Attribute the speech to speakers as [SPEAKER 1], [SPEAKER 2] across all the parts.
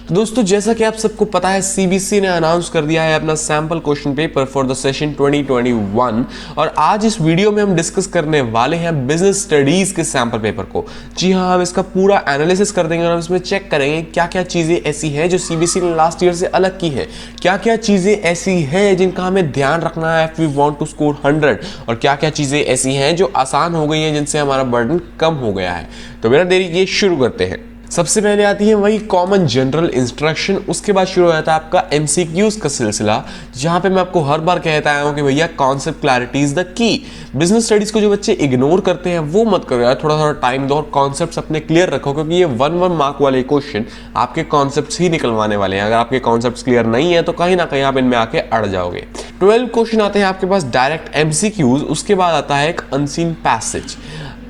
[SPEAKER 1] तो दोस्तों जैसा कि आप सबको पता है सीबीएसई ने अनाउंस कर दिया है अपना sample question paper for the session 2021 और आज इस वीडियो में हम डिस्कस करने वाले हैं बिजनेस स्टडीज के सैंपल पेपर को। जी हाँ, हम इसका पूरा एनालिसिस कर देंगे और हम इसमें चेक करेंगे क्या क्या चीजें ऐसी हैं जो सीबीएसई ने लास्ट ईयर से अलग की है, क्या क्या चीजें ऐसी हैं जिनका हमें ध्यान रखना है if we want to score 100 और क्या क्या चीजें ऐसी हैं जो आसान हो गई हैं जिनसे हमारा बर्डन कम हो गया है। तो बिना देरी किए शुरू करते हैं। सबसे पहले आती है वही कॉमन जनरल इंस्ट्रक्शन, उसके बाद शुरू हो जाता है आपका एमसीक्यूज का सिलसिला, जहां पे मैं आपको हर बार कहता आया हूं कि भैया concept clarity is the key. Business studies को जो बच्चे इग्नोर करते हैं वो मत करो यार, थोड़ा थोड़ा टाइम दो और कॉन्सेप्ट्स अपने क्लियर रखो, क्योंकि ये 1 मार्क वाले क्वेश्चन आपके कॉन्सेप्ट्स ही निकलवाने वाले हैं। अगर आपके कॉन्सेप्ट्स क्लियर नहीं है तो कहीं ना कहीं आप इनमें आके अड़ जाओगे। 12 क्वेश्चन आते हैं आपके पास डायरेक्ट एमसीक्यूज, उसके बाद आता है एक unseen passage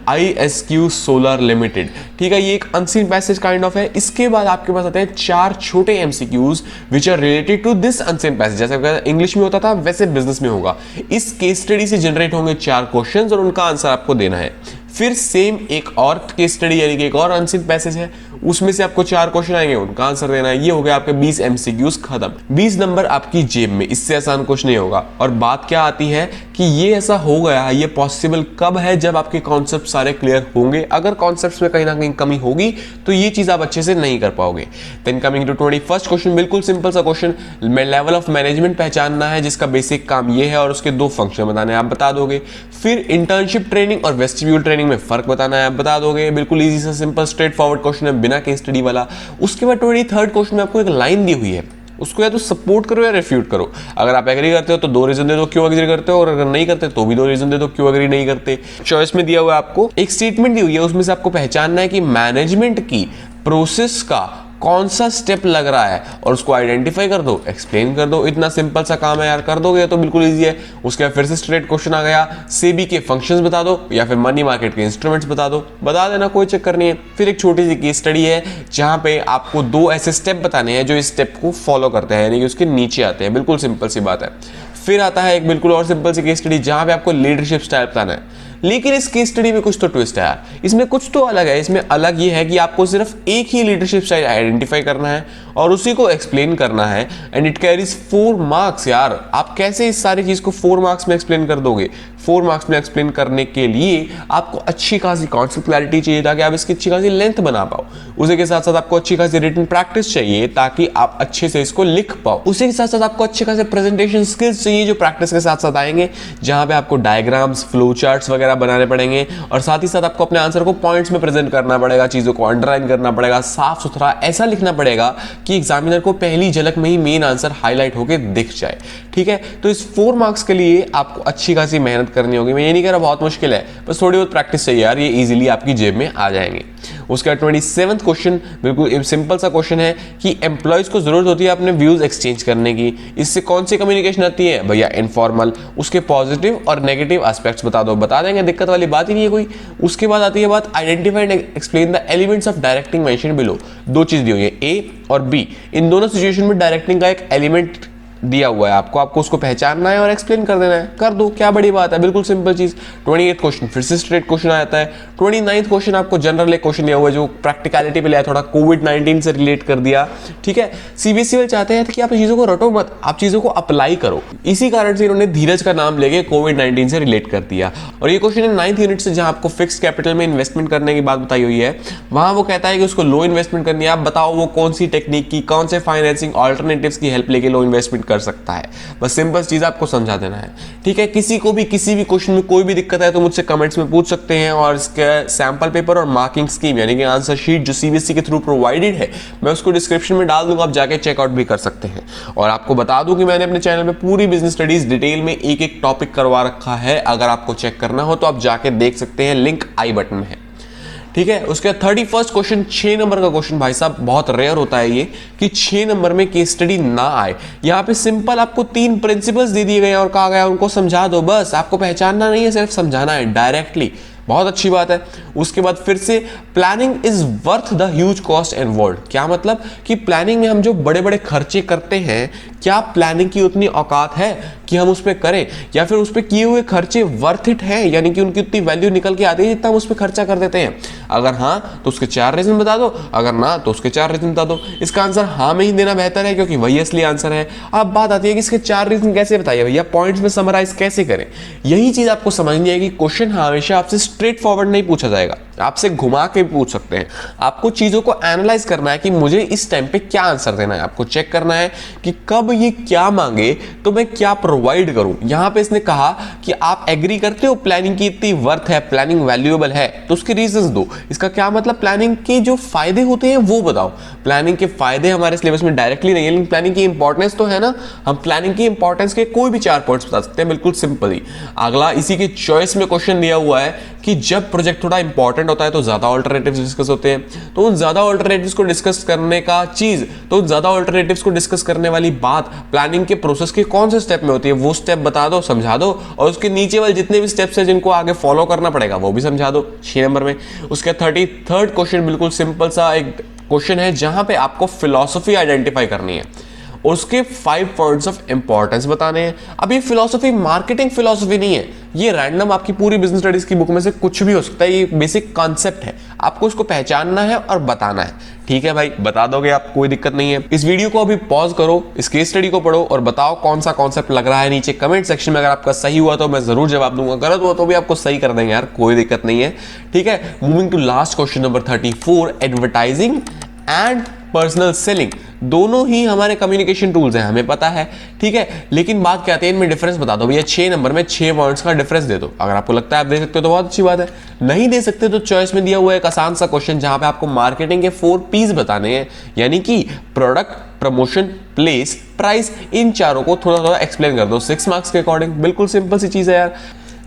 [SPEAKER 1] ISQ solar limited. ठीक है, ये एक अनसीन पैसेज काइंड ऑफ है। इसके बाद आपके पास आते हैं 4 छोटे MCQs which are related to this unseen passage. जैसे इंग्लिश में होता था वैसे बिजनेस में होगा। इस केस स्टडी से जनरेट होंगे 4 क्वेश्चंस और उनका आंसर आपको देना है। फिर सेम एक और केस स्टडी यानी कि एक और अनसीन पैसेज है, उसमें से आपको 4 क्वेश्चन आएंगे, उनका आंसर देना है। ये हो गया आपके 20 एमसीक्यूज खत्म। 20 नंबर आपकी जेब में, इससे आसान कुछ नहीं होगा। और बात क्या आती है कि ये ऐसा हो गया, ये पॉसिबल कब है, जब आपके कॉन्सेप्ट सारे क्लियर होंगे। अगर कॉन्सेप्ट्स में कहीं ना कहीं कमी होगी तो ये चीज आप अच्छे से नहीं कर पाओगे। Then coming to 21st question, बिल्कुल सिंपल सा क्वेश्चन, लेवल ऑफ मैनेजमेंट पहचानना है जिसका बेसिक काम ये है और उसके 2 फंक्शन बताने आप बता दोगे। फिर इंटर्नशिप ट्रेनिंग और वेस्टिब्यूल ट्रेनिंग में फर्क बताना है आप बता दोगे। बिल्कुल इजी सा सिंपल स्ट्रेट फॉरवर्ड क्वेश्चन है बिना केस स्टडी वाला। उसके बाद 23rd क्वेश्चन में आपको एक लाइन दी हुई है, उसको या तो सपोर्ट करो या रिफ्यूट करो। अगर आप एग्री करते हो तो 2 रीजन दे दो क्यों एग्री करते हो, और अगर नहीं करते तो भी 2 रीजन दे दो क्यों एग्री नहीं करते। चॉइस में दिया हुआ है आपको एक स्टेटमेंट दी हुई है, उसमें से आपको पहचानना है कि मैनेजमेंट की प्रोसेस का कौन सा स्टेप लग रहा है और उसको आइडेंटिफाई कर दो, एक्सप्लेन कर दो। इतना सिंपल सा काम है यार, कर दोगे तो बिल्कुल इजी है। उसके बाद फिर से स्ट्रेट क्वेश्चन आ गया, सेबी के फंक्शंस बता दो या फिर मनी मार्केट के इंस्ट्रूमेंट्स बता दो, बता देना, कोई चक्कर नहीं है। फिर एक छोटी सी केस स्टडी है जहां पे आपको 2 ऐसे स्टेप बताने हैं जो इस स्टेप को फॉलो करते हैं, यानी कि उसके नीचे आते हैं। बिल्कुल सिंपल सी बात है। फिर आता है एक बिल्कुल और सिंपल सी केस स्टडी जहां पे आपको लीडरशिप स्टाइल बताना है। लेकिन इस केस स्टडी में कुछ तो ट्विस्ट है यार, इसमें कुछ तो अलग है। इसमें अलग ये है कि आपको सिर्फ एक ही लीडरशिप स्टाइल आइडेंटिफाई करना है और उसी को एक्सप्लेन करना है एंड इट कैरीज 4 मार्क्स। यार आप कैसे इस सारी चीज को 4 मार्क्स में एक्सप्लेन कर दोगे? 4 मार्क्स में एक्सप्लेन करने के लिए आपको अच्छी खासी कॉन्सेप्ट क्लैरिटी चाहिए ताकि आप इसकी अच्छी खासी लेंथ बना पाओ। उसी के साथ साथ आपको अच्छी खासी रिटन प्रैक्टिस चाहिए ताकि आप अच्छे से इसको लिख पाओ। उसी के साथ साथ आपको अच्छे खासे प्रेजेंटेशन स्किल्स चाहिए जो प्रैक्टिस के साथ साथ आएंगे, जहां पे आपको डायग्राम्स, फ्लो चार्ट्स वगैरह बनाने पड़ेंगे और साथ ही साथ आपको अपने आंसर को पॉइंट्स में प्रेजेंट करना पड़ेगा, चीजों को अंडरलाइन करना पड़ेगा, साफ सुथरा ऐसा लिखना पड़ेगा कि एग्जामिनर को पहली झलक में ही मेन आंसर हाईलाइट होकर दिख जाए। ठीक है, तो इस 4 मार्क्स के लिए आपको अच्छी खासी मेहनत करनी होगी। मैं ये नहीं कह रहा बहुत मुश्किल है, बस थोड़ी बहुत प्रैक्टिस चाहिए यार, ये इजीली आपकी जेब में आ जाएंगे। उसका 27th क्वेश्चन बिल्कुल सिंपल सा क्वेश्चन है कि एम्प्लॉयज को जरूरत होती है अपने व्यूज एक्सचेंज करने की, इससे कौन सी कम्युनिकेशन आती है भैया? इनफॉर्मल। उसके पॉजिटिव और नेगेटिव एस्पेक्ट्स बता दो, बता देंगे, दिक्कत वाली बात ही नहीं है कोई। उसके बाद आती है बात identify and explain the elements of directing mention below. 2 चीज दी हुई है, ए और बी, इन दोनों सिचुएशन में डायरेक्टिंग का एक एलिमेंट दिया हुआ है, आपको उसको पहचानना है और एक्सप्लेन कर देना है, कर दो, क्या बड़ी बात है, बिल्कुल सिंपल चीज। 28th क्वेश्चन फिर से स्ट्रेट क्वेश्चन आ जाता है। 29th क्वेश्चन आपको जनरल एक क्वेश्चन दिया हुआ है जो प्रैक्टिकलिटी पे लिया, थोड़ा कोविड-19 से रिलेट कर दिया। ठीक है, सीबीएसई वाले चाहते हैं कि आप चीजों को रटो मत, आप चीजों को अप्लाई करो। इसी कारण से इन्होंने धीरज का नाम लेके कोविड-19 से रिलेट कर दिया। और ये क्वेश्चन है 9th यूनिट से, जहां आपको फिक्स कैपिटल में इन्वेस्टमेंट करने की बात बताई हुई है। वहां वो कहता है कि उसको लो इन्वेस्टमेंट करनी है, आप बताओ वो कौन सी टेक्निक की, कौन से फाइनेंसिंग ऑल्टरनेटिव्स की हेल्प लेके लो इन्वेस्टमेंट कर सकता है। बस सिंपल चीज आपको समझा देना है। ठीक है, किसी को भी किसी भी क्वेश्चन में कोई भी दिक्कत है तो मुझसे कमेंट्स में पूछ सकते हैं और इसके सैंपल पेपर और मार्किंग स्कीम यानी कि आंसर शीट जो सीबीएसई के थ्रू प्रोवाइडेड है, मैं उसको डिस्क्रिप्शन में डाल दूंगा, आप जाके चेकआउट भी कर सकते हैं। और आपको बता दूं कि मैंने अपने चैनल में पूरी बिजनेस स्टडीज डिटेल में एक एक टॉपिक करवा रखा है, अगर आपको चेक करना हो तो आप जाके देख सकते हैं, लिंक आई बटन में है। ठीक है, उसके 31st क्वेश्चन 6 नंबर का क्वेश्चन, भाई साहब बहुत रेयर होता है ये कि 6 नंबर में केस स्टडी ना आए। यहां पे सिंपल आपको 3 प्रिंसिपल्स दे दिए गए और कहा गया उनको समझा दो, बस आपको पहचानना नहीं है, सिर्फ समझाना है डायरेक्टली। बहुत अच्छी बात है। उसके बाद फिर से planning is worth the huge cost involved. क्या मतलब कि प्लानिंग में हम जो बड़े बड़े खर्चे करते हैं, क्या प्लानिंग की उतनी औकात है कि हम उस पर करें, या फिर उस पर किए हुए खर्चे वर्थ इट है, यानी कि उनकी उतनी वैल्यू निकल के आती है जितना हम उस पर खर्चा कर देते हैं। अगर हाँ तो उसके 4 रीजन बता दो, अगर ना तो उसके 4 रीजन बता दो। इसका आंसर हाँ में ही देना बेहतर है क्योंकि वही असली आंसर है। अब बात आती है कि इसके 4 रीजन कैसे बताइए भैया, पॉइंट्स में समराइज कैसे करें। यही चीज आपको समझनी है कि क्वेश्चन हमेशा आपसे स्ट्रेट फॉरवर्ड नहीं पूछा जाएगा, आपसे घुमा के भी पूछ सकते हैं। आपको चीजों को एनालाइज करना है कि मुझे इस टाइम पे क्या आंसर देना है। आपको चेक करना है कि कब ये क्या मांगे तो मैं क्या प्रोवाइड करूं। यहां पे इसने कहा कि आप एग्री करते हो प्लानिंग की इतनी वर्थ है, प्लानिंग वैल्यूएबल है, तो उसके रीजंस दो। इसका क्या मतलब, प्लानिंग के जो फायदे होते हैं वो बताओ। प्लानिंग के फायदे हमारे सिलेबस में डायरेक्टली नहीं है, लेकिन प्लानिंग की इंपॉर्टेंस तो है ना। हम प्लानिंग की इंपॉर्टेंस के कोई भी 4 पॉइंट्स बता सकते हैं, बिल्कुल सिंपल ही। अगला इसी के चॉइस में क्वेश्चन दिया हुआ है कि जब प्रोजेक्ट थोड़ा इंपॉर्टेंट होता है तो ज्यादा ऑल्टरनेटिव्स डिस्कस होते हैं, तो उन ज्यादा ऑल्टरनेटिव्स को डिस्कस करने का चीज, तो उन ज्यादा ऑल्टरनेटिव्स को डिस्कस करने वाली बात प्लानिंग के प्रोसेस के कौन से स्टेप में होती है, वो स्टेप बता दो, समझा दो, और उसके नीचे वाले जितने भी स्टेप्स हैं जिनको आगे फॉलो करना पड़ेगा वो भी समझा दो 6 नंबर में। उसके 33rd क्वेश्चन बिल्कुल सिंपल सा एक क्वेश्चन है जहां पे आपको फिलॉसफी आइडेंटिफाई करनी है, उसके 5 पॉइंट्स ऑफ इंपॉर्टेंस बताने हैं। अब ये फिलॉसफी मार्केटिंग फिलॉसफी नहीं है, ये रैंडम आपकी पूरी बिजनेस स्टडीज की बुक में से कुछ भी हो सकता है। ये बेसिक कॉन्सेप्ट है, आपको इसको पहचानना है और बताना है। ठीक है भाई, बता दोगे आप, कोई दिक्कत नहीं है। इस वीडियो को अभी पॉज करो, इस केस स्टडी को पढ़ो और बताओ कौन सा कॉन्सेप्ट लग रहा है। नीचे कमेंट सेक्शन में अगर आपका सही हुआ तो मैं जरूर जवाब दूंगा, गलत हुआ तो भी आपको सही कर देंगे यार, कोई दिक्कत नहीं है। ठीक है, moving to last question number 34, advertising and personal selling दोनों ही हमारे कम्युनिकेशन टूल्स हैं, हमें पता है। ठीक है, लेकिन बात क्या आती है, इनमें डिफरेंस बता दो भैया। 6 नंबर में 6 पॉइंट्स का डिफरेंस दे दो। अगर आपको लगता है आप दे सकते हो तो बहुत अच्छी बात है, नहीं दे सकते तो चॉइस में दिया हुआ एक आसान सा क्वेश्चन जहां पे आपको मार्केटिंग के 4 P's बताने हैं, यानी कि प्रोडक्ट, प्रमोशन, प्लेस, प्राइस। इन चारों को थोड़ा थोड़ा एक्सप्लेन कर दो 6 मार्क्स के अकॉर्डिंग। बिल्कुल सिंपल सी चीज है यार।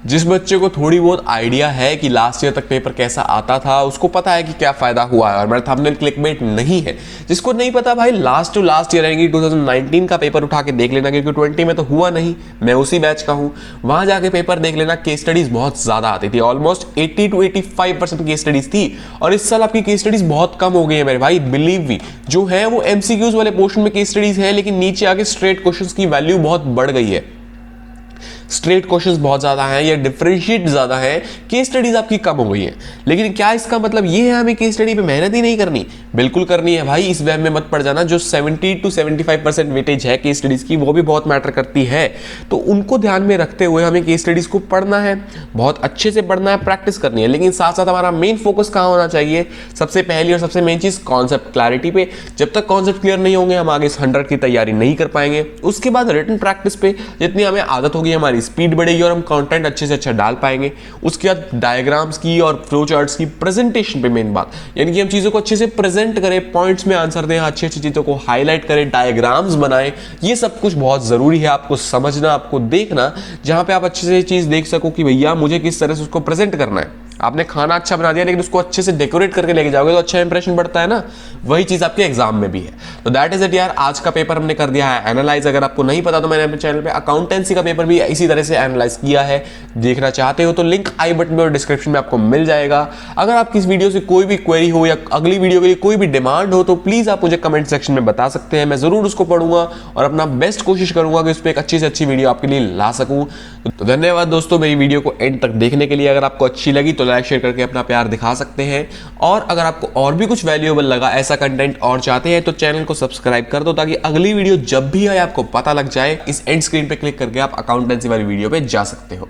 [SPEAKER 1] जिस बच्चे को थोड़ी बहुत आइडिया है कि लास्ट ईयर तक पेपर कैसा आता था, उसको पता है कि क्या फायदा हुआ है और मेरा थंबनेल क्लिकबेट नहीं है। जिसको नहीं पता भाई, लास्ट टू लास्ट ईयर यानी 2019 का पेपर उठा के देख लेना, क्योंकि 20 में तो हुआ नहीं, मैं उसी बैच का हूं। वहां जाके पेपर देख लेना, केस स्टडीज बहुत ज्यादा आती थी, ऑलमोस्ट 80 to 85% केस स्टडीज थी। और इस साल आपकी केस स्टडीज बहुत कम हो गई है मेरे भाई, बिलीव मी। जो है वो एमसीक्यूज वाले पोर्शन में केस स्टडीज है, लेकिन नीचे आके स्ट्रेट क्वेश्चंस की वैल्यू बहुत बढ़ गई है। स्ट्रेट क्वेश्चंस बहुत ज्यादा हैं या डिफरेंशिएट ज्यादा है, केस स्टडीज आपकी कम हो गई है। लेकिन क्या इसका मतलब ये है हमें केस स्टडी पे मेहनत ही नहीं करनी? बिल्कुल करनी है भाई, इस वहम में मत पड़ जाना। जो 70 to 75% वेटेज है केस स्टडीज की, वो भी बहुत मैटर करती है। तो उनको ध्यान में रखते हुए हमें केस स्टडीज को पढ़ना है, बहुत अच्छे से पढ़ना है, प्रैक्टिस करनी है। लेकिन साथ साथ हमारा मेन फोकस कहां होना चाहिए? सबसे पहली और सबसे मेन चीज कॉन्सेप्ट क्लैरिटी पे। जब तक कॉन्सेप्ट क्लियर नहीं होंगे हम आगे 100 की तैयारी नहीं कर पाएंगे। उसके बाद रिटन प्रैक्टिस पे जितनी हमें आदत होगी हमारी स्पीड बढ़ेगी और हम कंटेंट अच्छे से अच्छा डाल पाएंगे। उसके बाद डायग्राम्स की और फ्लो चार्ट्स की प्रेजेंटेशन पे मेन बात, यानी कि हम चीजों को अच्छे से प्रेजेंट करें, पॉइंट्स में आंसर दें, अच्छी अच्छी चीजों को हाईलाइट करें, डायग्राम्स बनाएं। ये सब कुछ बहुत जरूरी है आपको समझना, आपको देखना, जहां पे आप अच्छे से चीज देख सको कि भैया मुझे किस तरह से उसको प्रेजेंट करना है। आपने खाना अच्छा बना दिया लेकिन उसको अच्छे से डेकोरेट करके लेके जाओगे तो अच्छा इंप्रेशन बढ़ता है ना। वही चीज आपके एग्जाम में भी है। तो दैट इज इट यार, आज का पेपर हमने कर दिया है एनालाइज। अगर आपको नहीं पता तो मैंने अपने चैनल पे अकाउंटेंसी का पेपर भी इसी तरह से एनालाइज किया है, देखना चाहते हो तो लिंक आई बटन में और डिस्क्रिप्शन में आपको मिल जाएगा। अगर आपकी इस वीडियो से कोई भी क्वेरी हो या अगली वीडियो के लिए कोई भी डिमांड हो तो प्लीज आप मुझे कमेंट सेक्शन में बता सकते हैं, मैं जरूर उसको पढ़ूंगा और अपना बेस्ट कोशिश करूंगा कि उस पर एक अच्छी से अच्छी वीडियो आपके लिए ला सकूं। तो धन्यवाद दोस्तों मेरी वीडियो को एंड तक देखने के लिए। अगर आपको अच्छी लगी तो लाइक शेयर करके अपना प्यार दिखा सकते हैं, और अगर आपको और भी कुछ वैल्यूएबल लगा, ऐसा कंटेंट और चाहते हैं तो चैनल को सब्सक्राइब कर दो ताकि अगली वीडियो जब भी आए आपको पता लग जाए। इस एंड स्क्रीन पे क्लिक करके आप अकाउंटेंसी वाली वीडियो पे जा सकते हो।